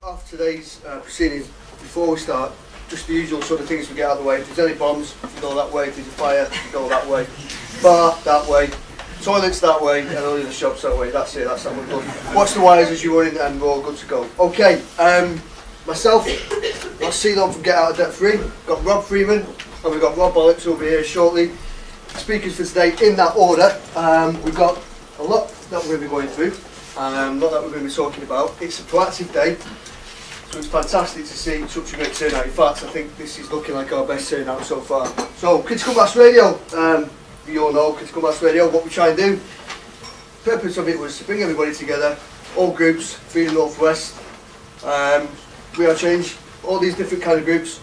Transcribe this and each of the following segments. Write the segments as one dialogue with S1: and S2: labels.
S1: After today's proceedings, before we start, just the usual sort of things we get out of the way. If there's any bombs, you go that way. If there's a fire, you go that way. Bar, that way. Toilets that way, and all the other shops that way. That's it, that's that one done. Watch the wires as you run in, and we're all good to go. Okay, myself, that's Ceylon from Get Out of Debt Free. We've got Rob Freeman, and we've got Rob Bollocks over here shortly. Speakers for today in that order. We've got a lot that we're going to be going through, a lot that we're going to be talking about. It's a proactive day. So it's fantastic to see such a great turnout. In fact, I think this is looking like our best turnout so far. So, Critical Mass Radio, you all know Critical Mass Radio, what we try and do. The purpose of it was to bring everybody together, all groups, Freedom Northwest, WeAreChange, all these different kind of groups,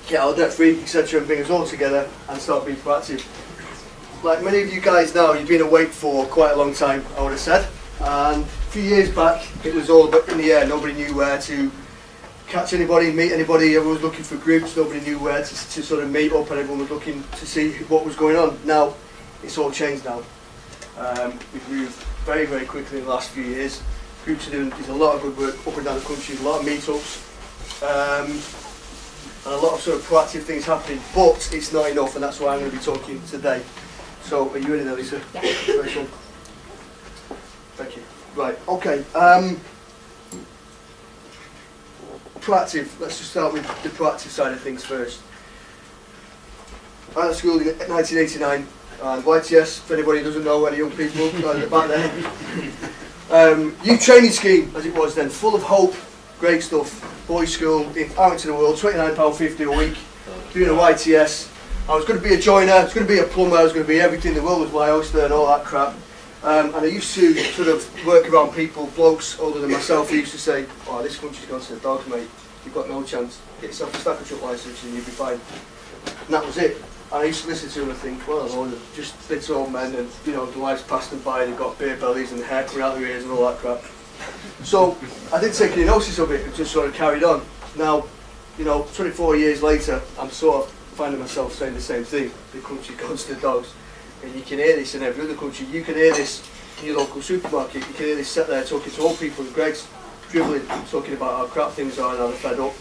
S1: Get Out of Debt Free, etc., and bring us all together and start being proactive. Like many of you guys now, you've been awake for quite a long time, I would have said. And a few years back, it was all in the air, nobody knew where to catch anybody, meet anybody, everyone was looking for groups, nobody knew where to sort of meet up, and everyone was looking to see what was going on. Now, it's all changed now. We've moved very, very quickly in the last few years. Groups are doing, there's a lot of good work up and down the country, a lot of meetups, and a lot of sort of proactive things happening, but it's not enough, and that's why I'm going to be talking today. So, are you ready now, Lisa? Yeah. Thank you. Right, okay. Proactive, let's just start with the proactive side of things first. I went to school in 1989, and YTS, for anybody who doesn't know, any young people back there. Youth training scheme, as it was then, full of hope, great stuff. Boys' school, out into the world, £29.50 a week, doing a YTS. I was going to be a joiner, I was going to be a plumber, I was going to be everything, the world was my oyster and all that crap. And I used to sort of work around people, blokes older than myself, who used to say, oh, this country's gone to the dogs, mate, you've got no chance, get yourself a stacker truck licence and you'll be fine. And that was it. And I used to listen to them and think, well, they're just little old men, and you know, the lives passed them by, they've got beer bellies and the hair coming out of their ears and all that crap. So I didn't take any notice of it, and just sort of carried on. Now, you know, 24 years later, I'm sort of finding myself saying the same thing, the country goes to the dogs. And you can hear this in every other country. You can hear this in your local supermarket. You can hear this sat there talking to old people, and Greg's dribbling, talking about how crap things are and how they're fed up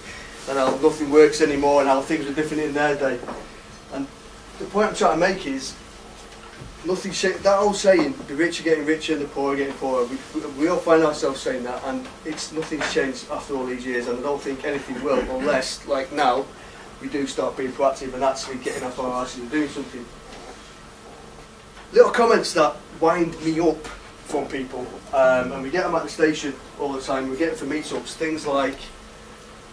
S1: and how nothing works anymore and how things are different in their day. And the point I'm trying to make is, that old saying, the rich are getting richer and the poor are getting poorer, we all find ourselves saying that, and nothing's changed after all these years, and I don't think anything will, unless, like now, we do start being proactive and actually getting off our arses and doing something. Little comments that wind me up from people, and we get them at the station all the time. We get them for meetups, things like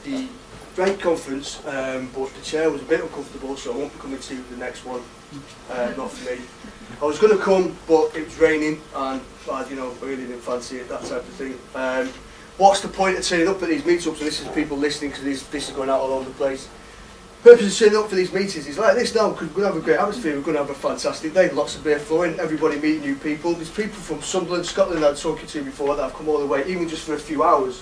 S1: the great conference, but the chair was a bit uncomfortable, so I won't be coming to the next one, not for me. I was going to come, but it was raining, and you know, I really didn't fancy it, that type of thing. What's the point of turning up at these meetups? And this is people listening, because this is going out all over the place. The purpose of turning up for these meetings is like this now, because we're going to have a great atmosphere, we're going to have a fantastic day, lots of beer flowing, everybody meeting new people. There's people from Sunderland, Scotland that I was talking to before that have come all the way, even just for a few hours.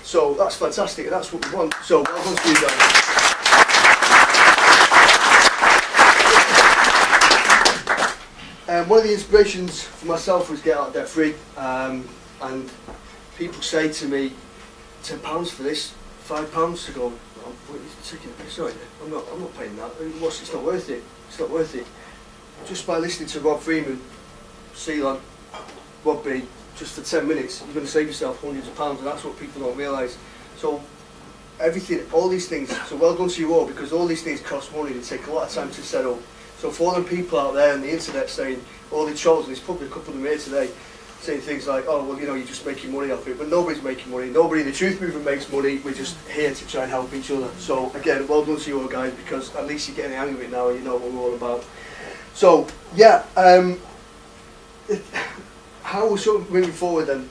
S1: So that's fantastic, and that's what we want. So well done to you guys. One of the inspirations for myself was Get Out of Debt Free, and people say to me, £10 for this, £5 to go. Sorry, I'm not paying that. It's not worth it. It's not worth it. Just by listening to Rob Freeman, Ceylon, Rob B, just for 10 minutes, you're going to save yourself hundreds of pounds, and that's what people don't realise. So everything, all these things, so well done to you all, because all these things cost money, they take a lot of time to set up. So for all the people out there on the internet saying, all the trolls, and there's probably a couple of them here today, saying things like, oh, well, you know, you're just making money off it, but nobody's making money. Nobody in the truth movement makes money. We're just here to try and help each other. So again, well done to you all guys, because at least you're getting the hang of it now and you know what we're all about. So yeah, how we're sort of moving forward then.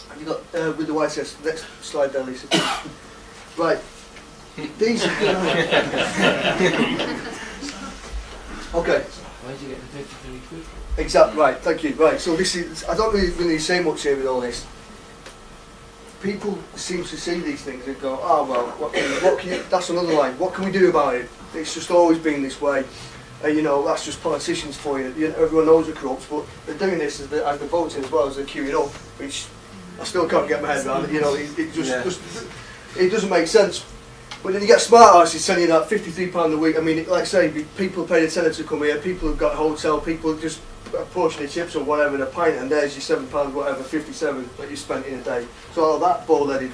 S1: Have you got with the YTS? Next slide there, Lisa. Right. These. Okay.
S2: Why did you get the 53 quid?
S1: Exactly, right, thank you. Right, so this is, I don't really say much here with all this. People seem to see these things and go, oh well, what can you, that's another line, what can we do about it? It's just always been this way. You know, that's just politicians for you. Everyone knows they're corrupt, but they're doing this as they're voting as well as they're queuing up, which I still can't get my head around. You know, it doesn't make sense. But then you get smart arses selling you that £53 a week. I mean, like I say, people pay a tenner to come here, people have got a hotel, people just a portion of chips or whatever in a pint, and there's your £7, whatever, 57 that you spent in a day. So all that ball-headed.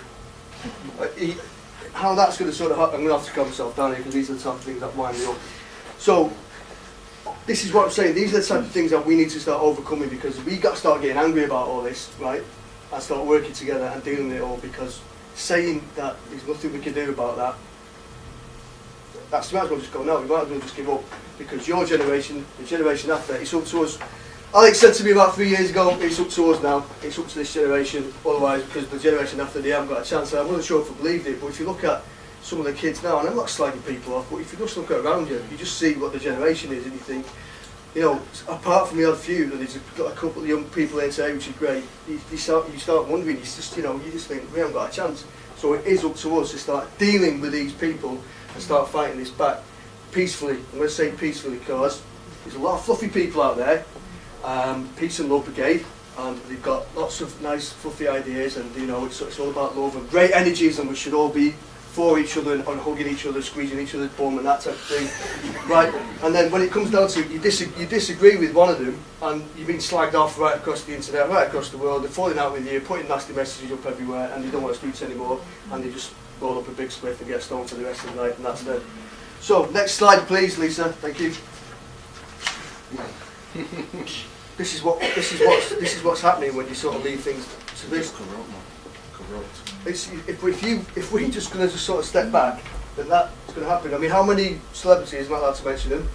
S1: How that's going to sort of happen, I'm going to have to calm myself down here because these are the type of things that wind me up. So, this is what I'm saying, these are the type of things that we need to start overcoming, because we got to start getting angry about all this, right? And start working together and dealing with it all, because saying that there's nothing we can do about that, that's, we might as well just go, no, we might as well just give up, because your generation, the generation after, it's up to us. Alex said to me about 3 years ago, it's up to us now, it's up to this generation, otherwise, because the generation after, they haven't got a chance. And I wasn't sure if I believed it, but if you look at some of the kids now, and I'm not slagging people off, but if you just look around you, you just see what the generation is, and you think, you know, apart from the odd few, that there's got a couple of young people here today, which is great, you start wondering, you just think, we haven't got a chance. So it is up to us to start dealing with these people and start fighting this back peacefully. I'm going to say peacefully because there's a lot of fluffy people out there, Peace and Love Brigade, and they've got lots of nice fluffy ideas, and you know, it's all about love and great energies, and we should all be for each other and hugging each other, squeezing each other's bum and that type of thing, right? And then when it comes down to it, you disagree with one of them, and you've been slagged off right across the internet, right across the world, they're falling out with you, putting nasty messages up everywhere, and they don't want to speak to you anymore, and they just roll up a big spliff and get stoned for the rest of the night, and that's it. So, next slide please, Lisa, thank you. This is what's happening when you sort of leave things to this. If we just going to just sort of step back, then that's going to happen. I mean, how many celebrities, I'm not allowed to mention them,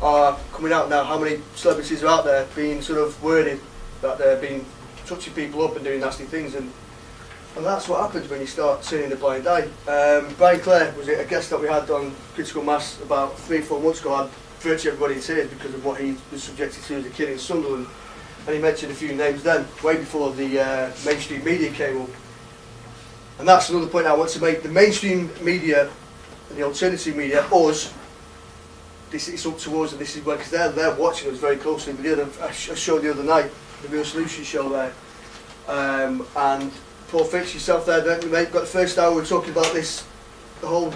S1: are coming out now? How many celebrities are out there being sort of worded that they're being touching people up and doing nasty things? And that's what happens when you start turning a blind eye. Brian Clare was a guest that we had on Critical Mass about 3 or 4 months ago. Had virtually everybody in tears because of what he was subjected to as a kid in Sunderland. And he mentioned a few names then, way before the mainstream media came up. And that's another point I want to make. The mainstream media and the alternative media, us, it's up to us, and this is where, because they're watching us very closely. We did a show the other night, the Real Solution show there. And Paul Fitch, yourself there, don't you, mate? Got the first hour, we were talking about this, the whole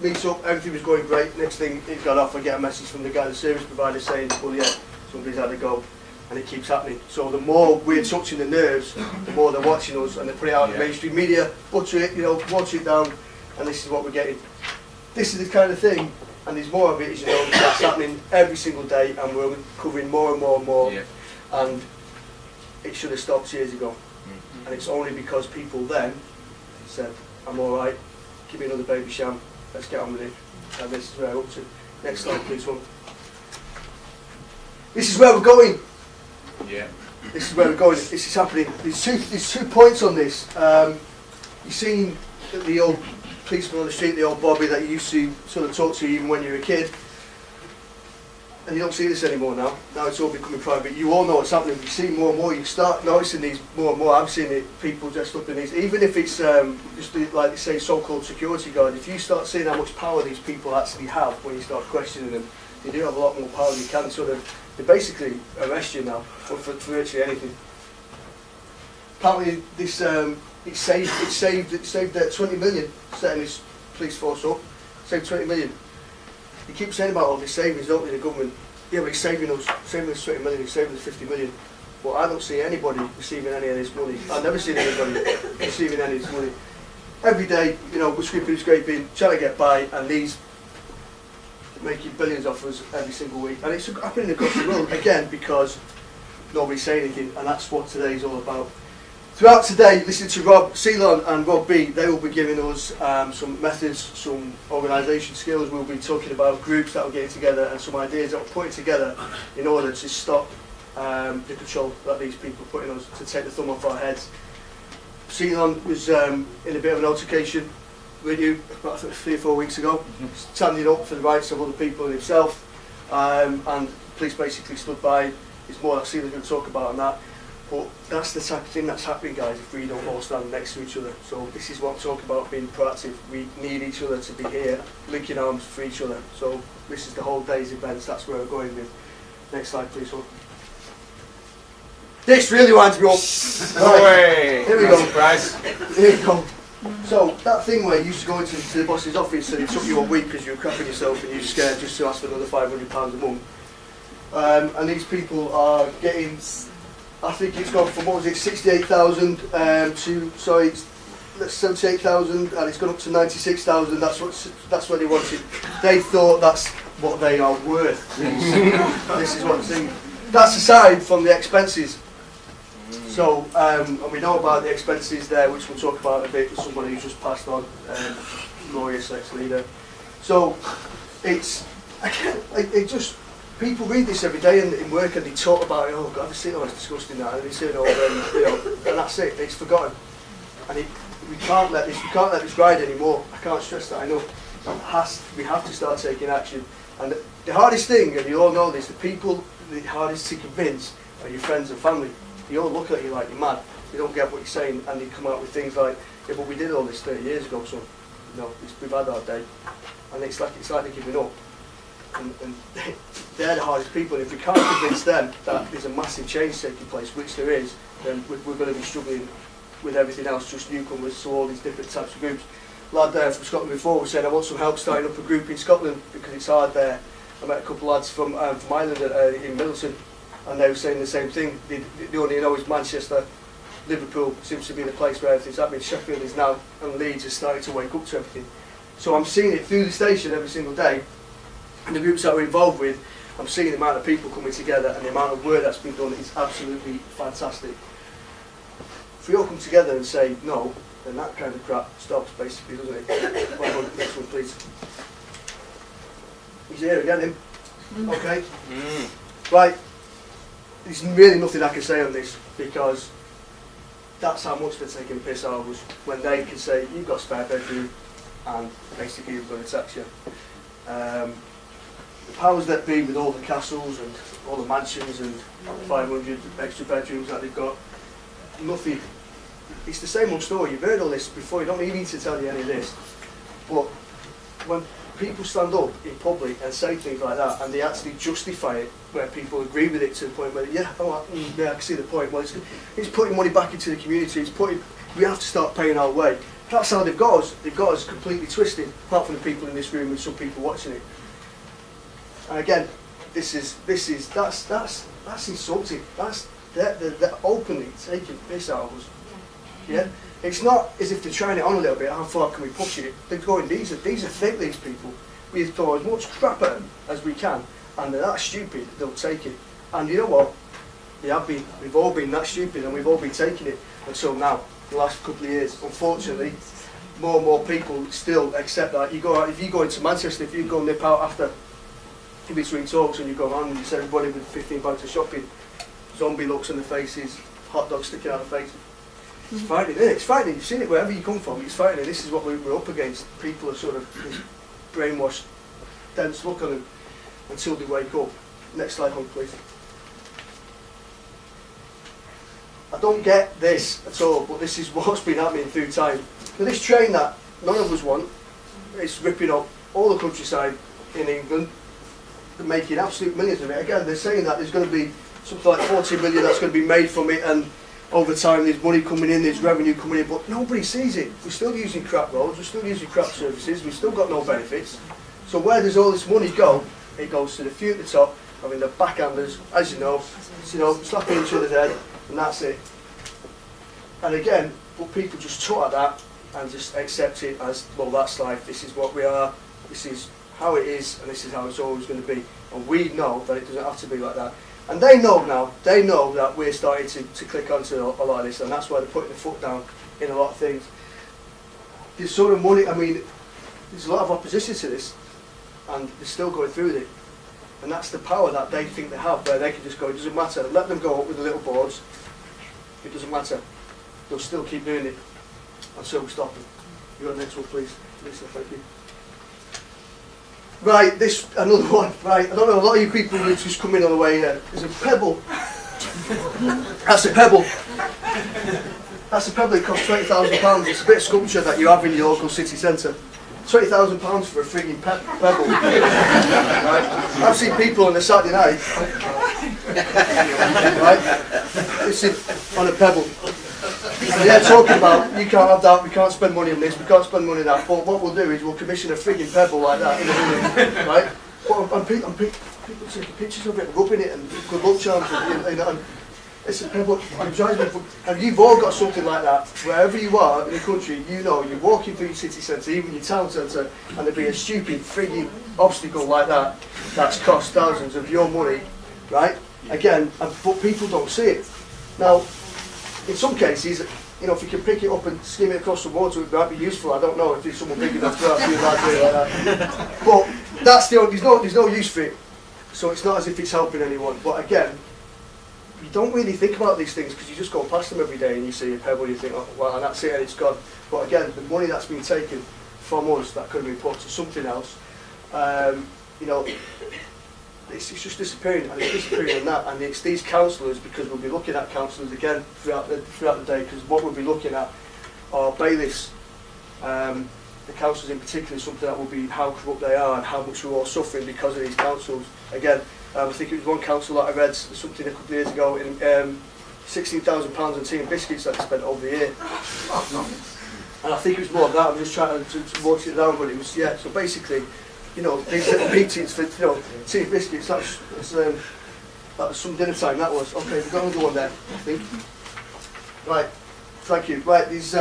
S1: meet-up, everything was going great. Next thing, it got off, I get a message from the guy, the service provider, saying, well, yeah, somebody's had a go. And it keeps happening. So the more we're touching the nerves, the more they're watching us, and they put it out in mainstream media, butcher it, you know, watch it down, and this is what we're getting. This is the kind of thing, and there's more of it, as you know, that's happening every single day, and we're covering more and more and more. Yeah. And it should have stopped years ago. And it's only because people then said, I'm all right, give me another baby sham, let's get on with it. And this is where we're up to. Next slide, please, one. This is where we're going.
S3: Yeah.
S1: This is where we're going. This is happening. There's two points on this. You've seen the old policeman on the street, the old Bobby that you used to sort of talk to even when you were a kid. And you don't see this anymore now. Now it's all becoming private. You all know what's happening. You see more and more. You start noticing these more and more. I'm seeing it. People dressed up in these. Even if it's just like they say, so-called security guard. If you start seeing how much power these people actually have when you start questioning them, they do have a lot more power. You can sort of. They basically arrest you now for virtually anything. Apparently, this it saved 20 million setting this police force up. Saved 20 million. You keep saying about all these savings, don't you, the government? Yeah, but it's saving us 20 million, it's saving us 50 million. But I don't see anybody receiving any of this money. I've never seen anybody receiving any of this money. Every day, you know, we're scraping, trying to get by, and these making billions off us every single week. And it's happening across the world, again, because nobody's saying anything, and that's what today's all about. Throughout today, listen to Rob, Ceylon and Rob B, they will be giving us some methods, some organisation skills. We'll be talking about groups that are getting together and some ideas that we're putting together in order to stop the control that these people are putting us, to take the thumb off our heads. Ceylon was in a bit of an altercation with you about 3 or 4 weeks ago, standing up for the rights of other people and himself, and the police basically stood by. It's more that Ceylon's going to talk about on that. But that's the type of thing that's happening, guys, if we don't all stand next to each other. So this is what I'm talking about, being proactive. We need each other to be here, linking arms for each other. So this is the whole day's events, that's where we're going with. Next slide, please. This really winds me up.
S3: No way.
S1: Here we go.
S3: Surprise.
S1: Here we go. So that thing where you used to go into the boss's office and it took you a week because you were crapping yourself and you were scared just to ask for another £500 a month. And these people are getting, I think it's gone from, what was it, 68,000 to, sorry, 78,000, and it's gone up to 96,000. That's what they wanted. They thought that's what they are worth. This is what I'm saying. That's aside from the expenses. So, and we know about the expenses there, which we'll talk about in a bit with somebody who's just passed on, glorious ex-leader. So, it's, again, it just, people read this every day in work and they talk about it, oh God, I've seen all this disgusting that, and they say it all, and that's it, it's forgotten. And we can't let this ride anymore. I can't stress that, I know. We have to start taking action. And the hardest thing, and you all know this, the people the hardest to convince are your friends and family. They all look at you like you're mad. They don't get what you're saying, and they come out with things like, yeah, but we did all this 30 years ago, so we've had our day. And it's like they're giving up. And they're the hardest people. And if we can't convince them that there's a massive change taking place, which there is, then we're going to be struggling with everything else, just newcomers, so all these different types of groups. Lad there from Scotland before was saying, I want some help starting up a group in Scotland because it's hard there. I met a couple of lads from Ireland in Middleton, and they were saying the same thing. The only know is Manchester, Liverpool seems to be the place where everything's happening. Sheffield is now, and Leeds is starting to wake up to everything. So I'm seeing it through the station every single day, and the groups that we're involved with, I'm seeing the amount of people coming together and the amount of work that's been done is absolutely fantastic. If we all come together and say no, then that kind of crap stops basically, doesn't it? Next one, please. He's here again, him. Okay. Right. There's really nothing I can say on this because that's how much they're taking the piss out of us when they can say, you've got a spare bedroom and basically you're going to tax you. The powers that be with all the castles and all the mansions and 500 extra bedrooms that they've got, nothing. It's the same old story. You've heard all this before. You don't need me to tell you any of this. But when people stand up in public and say things like that, and they actually justify it, where people agree with it to the point where, yeah, I can see the point. Well, it's putting money back into the community. We have to start paying our way. That's how they've got us. They've got us completely twisted. Apart from the people in this room and some people watching it. And again, that's insulting. They're openly taking piss out of us. Yeah, it's not as if they're trying it on a little bit. How far can we push it? They're going. These are thick. These people. We throw as much crap at them as we can, and they're that stupid. They'll take it. And you know what? They have been. We've all been that stupid, and we've all been taking it until now. The last couple of years, unfortunately, more and more people still accept that. You go out. If you go into Manchester, if you go nip out after in between talks, and you go around and you see everybody with 15 bags of shopping, zombie looks on their faces, hot dogs sticking out of their faces. It's frightening, isn't it? It's frightening. You've seen it wherever you come from. It's frightening. This is what we're up against. People are sort of this brainwashed, dense look on them until they wake up. Next slide, home, please. I don't get this at all, but this is what's been happening through time. So this train that none of us want, it's ripping up all the countryside in England. They're making absolute millions of it. Again, they're saying that there's going to be something like 40 million that's going to be made from it, and over time there's money coming in, there's revenue coming in, but nobody sees it. We're still using crap roads, we're still using crap services, we've still got no benefits. So where does all this money go? It goes to the few at the top, I mean the backhanders, as you know, slapping each other's head, and that's it. And again, but people just tut at that and just accept it as, well, that's life, this is what we are, this is how it is, and this is how it's always going to be. And we know that it doesn't have to be like that. And they know now, they know that we're starting to click onto a lot of this, and that's why they're putting the foot down in a lot of things. This sort of money, I mean, there's a lot of opposition to this, and they're still going through with it. And that's the power that they think they have, where they can just go, it doesn't matter, let them go up with the little boards, it doesn't matter. They'll still keep doing it, and so we stop them. You got the next one, please. Lisa, thank you. Right, this, another one, right, I don't know, a lot of you people who just come in on the way here. There's a pebble. That's a pebble. That's a pebble that costs £20,000. It's a bit of sculpture that you have in your local city centre. £20,000 for a frigging pebble. Right? I've seen people on a Saturday night, right? It's on a pebble. And they're talking about, you can't have that, we can't spend money on this, we can't spend money on that. But what we'll do is we'll commission a frigging pebble like that in the room, right? And people taking pictures of it, rubbing it, and good luck charms. And it's a pebble. And you've all got something like that. Wherever you are in the country, you know, you're walking through your city centre, even your town centre, and there'll be a stupid frigging obstacle like that that's cost thousands of your money, right? Again, but people don't see it. Now, in some cases, you know, if you can pick it up and skim it across the water, it might be useful. I don't know if there's someone big enough to do it like that. But that's there's no use for it. So it's not as if it's helping anyone. But again, you don't really think about these things because you just go past them every day and you see a pebble and you think, oh, well, and that's it, and it's gone. But again, the money that's been taken from us that could have been put to something else, you know, it's just disappearing, and it's disappearing on that. And it's these councillors, because we'll be looking at councillors again throughout the day, because what we'll be looking at are bailiffs. The councillors in particular is something that will be how corrupt they are and how much we're all suffering because of these councils. Again, I think it was one council that I read something a couple of years ago in £16,000 on tea and biscuits that they spent over the year. And I think it was more of that. I'm just trying to watch it down, but it was, yeah. So basically, you know, these little meetings for, you know, tea and biscuits. That was some dinner time. That was okay. We've got another one there, I think. Right, thank you. Right, these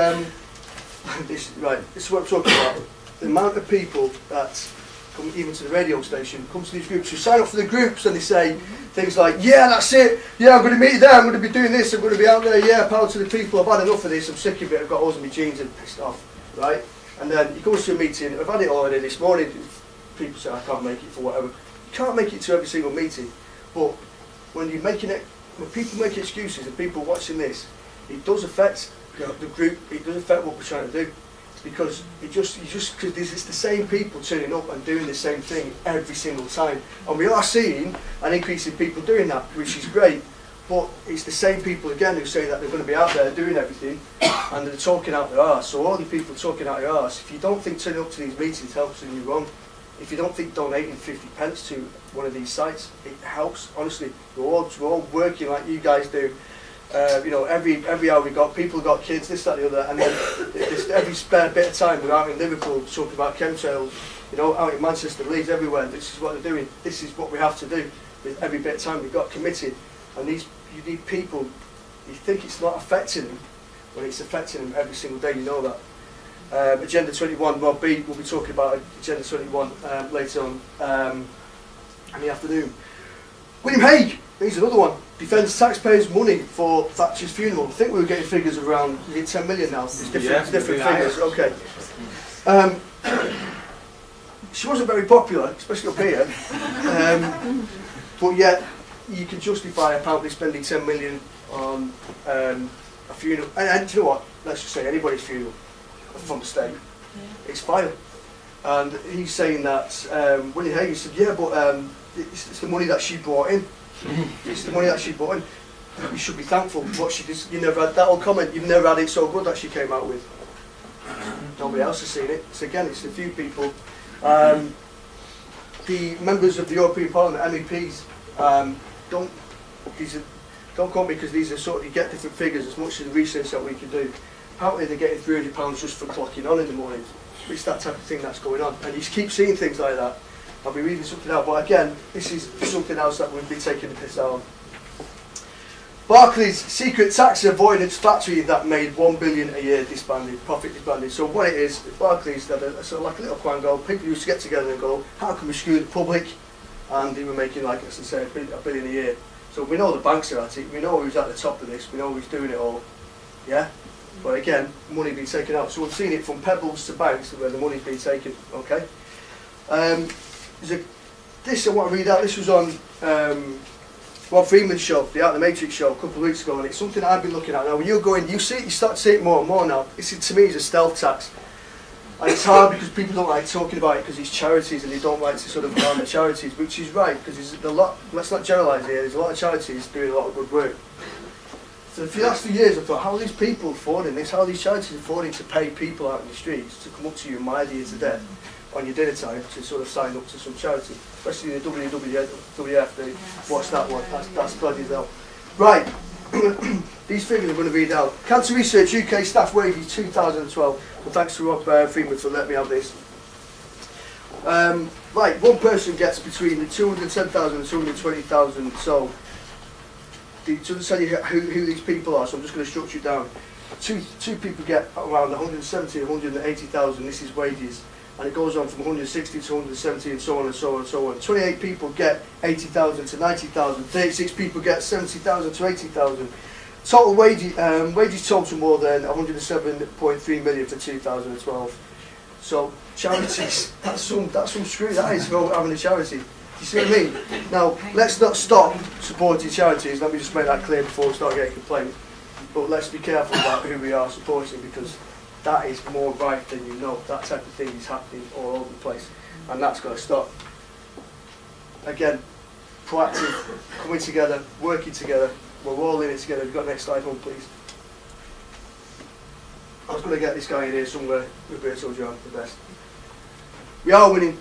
S1: this is what I'm talking about. The amount of people that come even to the radio station, come to these groups, who sign up for the groups and they say things like, yeah, that's it, yeah, I'm going to meet you there, I'm going to be doing this, I'm going to be out there, yeah, power to the people, I've had enough of this, I'm sick of it, I've got holes in my jeans and pissed off, right? And then you go to a meeting, I've had it already this morning, people say I can't make it for whatever. You can't make it to every single meeting, but when you're making it, when people make excuses and people watching this, it does affect the group, it does affect what we're trying to do. Because because it's the same people turning up and doing the same thing every single time, and we are seeing an increase in people doing that, which is great. But it's the same people again who say that they're going to be out there doing everything, and they're talking out their arse. So all the people talking out their arse, if you don't think turning up to these meetings helps, then you're wrong. If you don't think donating 50 pence to one of these sites, it helps. Honestly, we're all working like you guys do. You know, every hour we got, people got kids, this, that, the other, and then every spare bit of time we're out in Liverpool talking about chemtrails, you know, out in Manchester, Leeds, everywhere. This is what they're doing. This is what we have to do with every bit of time we've got committed. And you need people. You think it's not affecting them, but it's affecting them every single day. You know that. Agenda 21. Rob B will be talking about Agenda 21 later on in the afternoon. William Hague. Here's another one. Defends taxpayers' money for Thatcher's funeral. I think we were getting figures of around 10 million now. It's different, different figures. Okay. She wasn't very popular, especially up here. But yet, you can justify apparently spending 10 million on a funeral. And you know what? Let's just say anybody's funeral from the state. It's fine. And he's saying that William Hague said, yeah, but it's the money that she brought in. It's the money that she brought in. You should be thankful for what she did. You never had that whole comment. You've never had it so good that she came out with. Nobody else has seen it. So again, it's a few people. The members of the European Parliament, MEPs, don't quote me because these are sort of, you get different figures as much as the research that we can do. Apparently they're getting £300 just for clocking on in the morning. It's that type of thing that's going on. And you keep seeing things like that. I'll be reading something out, but again, this is something else that we'd be taking the piss out on. Barclays' secret tax avoidance factory that made $1 billion a year disbanded, profit disbanded. So what it is, Barclays had a sort of like a little quango. People used to get together and go, how can we screw the public? And they were making, like as I say, $1 billion a year. So we know the banks are at it, we know who's at the top of this, we know who's doing it all. Yeah? But again, money being taken out. So we've seen it from pebbles to banks where the money's been taken, okay? This I want to read out. This was on Freeman's show, the Art of the Matrix show, a couple of weeks ago, and it's something I've been looking at now. When you're going, you start to see it more and more now. This is, to me, is a stealth tax, and it's hard because people don't like talking about it because it's charities and they don't like to sort of harm the charities, which is right because there's a lot. Let's not generalise here. There's a lot of charities doing a lot of good work. for the last few years I thought, how are these people affording this? How are these charities affording to pay people out in the streets to come up to you and mile you to death on your dinner time to sort of sign up to some charity? Especially the WWF, they watch that one, that's bloody hell. Right, these figures I'm going to read out. Cancer Research UK staff wages 2012. Well, thanks to Rob Freeman for letting me have this. Right, one person gets between the 210,000 and 220,000, so it doesn't tell you who these people are, so I'm just going to structure it down. Two people get around 170, 180,000, this is wages, and it goes on from 160 to 170 and so on and so on and so on. 28 people get 80,000 to 90,000, 36 people get 70,000 to 80,000. Total wages total more than 107.3 million for 2012. So charities, that's some screw that is for having a charity. You see what I mean? Now, let's not stop supporting charities, let me just make that clear before we start getting complaints. But let's be careful about who we are supporting, because that is more right than you know. That type of thing is happening all over the place, and that's got to stop. Again, proactive, coming together, working together, we're all in it together. We've got the next slide on, please. I was going to get this guy in here somewhere, Roberto John, the best. We are winning.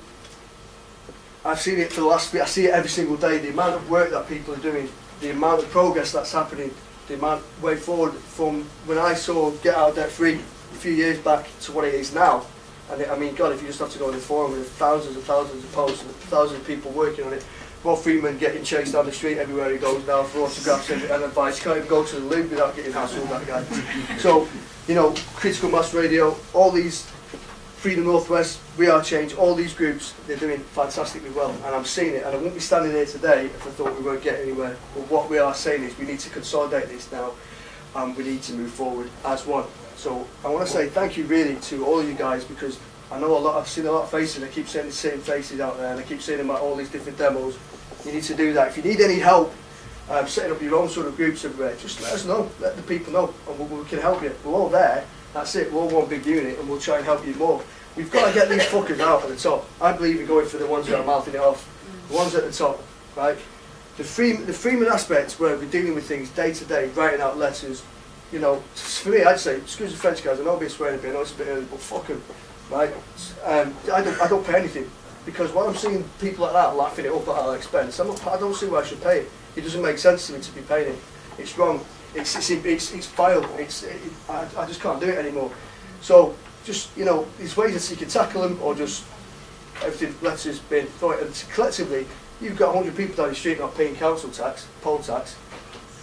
S1: I've seen it for the last week, I see it every single day, the amount of work that people are doing, the amount of progress that's happening, the amount way forward from when I saw Get Out Debt Free a few years back to what it is now. And I mean, God, if you just have to go on the forum with thousands and thousands of posts and thousands of people working on it. Paul Freeman getting chased down the street everywhere he goes now for autographs and advice. You can't even go to the loo without getting hassled, that guy. So, you know, Critical Mass Radio, all these, Freedom Northwest, WeAreChange, all these groups, they're doing fantastically well, and I'm seeing it, and I wouldn't be standing here today if I thought we weren't getting anywhere. But what we are saying is we need to consolidate this now, and we need to move forward as one. So I want to say thank you really to all of you guys, because I know I've seen a lot of faces, I keep seeing the same faces out there, and I keep seeing them at all these different demos. You need to do that. If you need any help setting up your own sort of groups everywhere, just let us know, let the people know, and we can help you. We're all there, that's it, we're all one big unit, and we'll try and help you more. We've got to get these fuckers out at the top. I believe in going for the ones that are mouthing it off, the ones at the top, right? The Freeman aspect, where we're dealing with things day to day, writing out letters, you know, for me, I'd say, excuse the French guys, I know I've been swearing a bit, I know it's a bit early, but fuck them, right? I don't pay anything, because when I'm seeing people like that laughing it up at our expense, I don't see why I should pay it. It doesn't make sense to me to be paying it. It's wrong. It's vile. I just can't do it anymore. So just, you know, these ways that you can tackle them, or just everything letters bin, throw it. And collectively, you've got 100 people down the street not paying council tax, poll tax.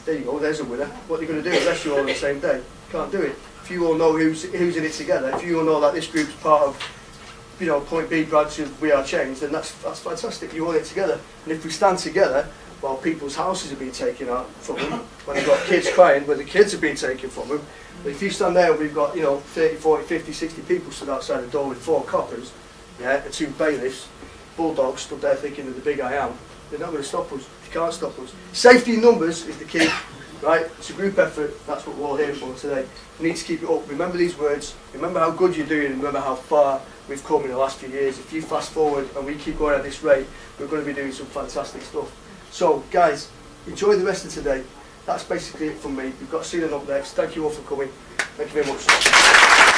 S1: There you go. There's a winner. What are you going to do unless you're all on the same day? Can't do it. If you all know who's in it together, if you all know that this group's part of, you know, Point B branch of WeAreChange, then that's fantastic. You all in it together. And if we stand together, while people's houses are being taken out from them, when they've got kids crying, when the kids are being taken from them, but if you stand there and we've got, you know, 30, 40, 50, 60 people stood outside the door with 4 coppers, yeah, and 2 bailiffs, bulldogs stood there thinking of the big I am, they're not going to stop us. They can't stop us. Safety in numbers is the key, right? It's a group effort. That's what we're all here for today. We need to keep it up. Remember these words. Remember how good you're doing. Remember how far we've come in the last few years. If you fast forward and we keep going at this rate, we're going to be doing some fantastic stuff. So, guys, enjoy the rest of today. That's basically it from me. We've got Ceylon up next. Thank you all for coming. Thank you very much.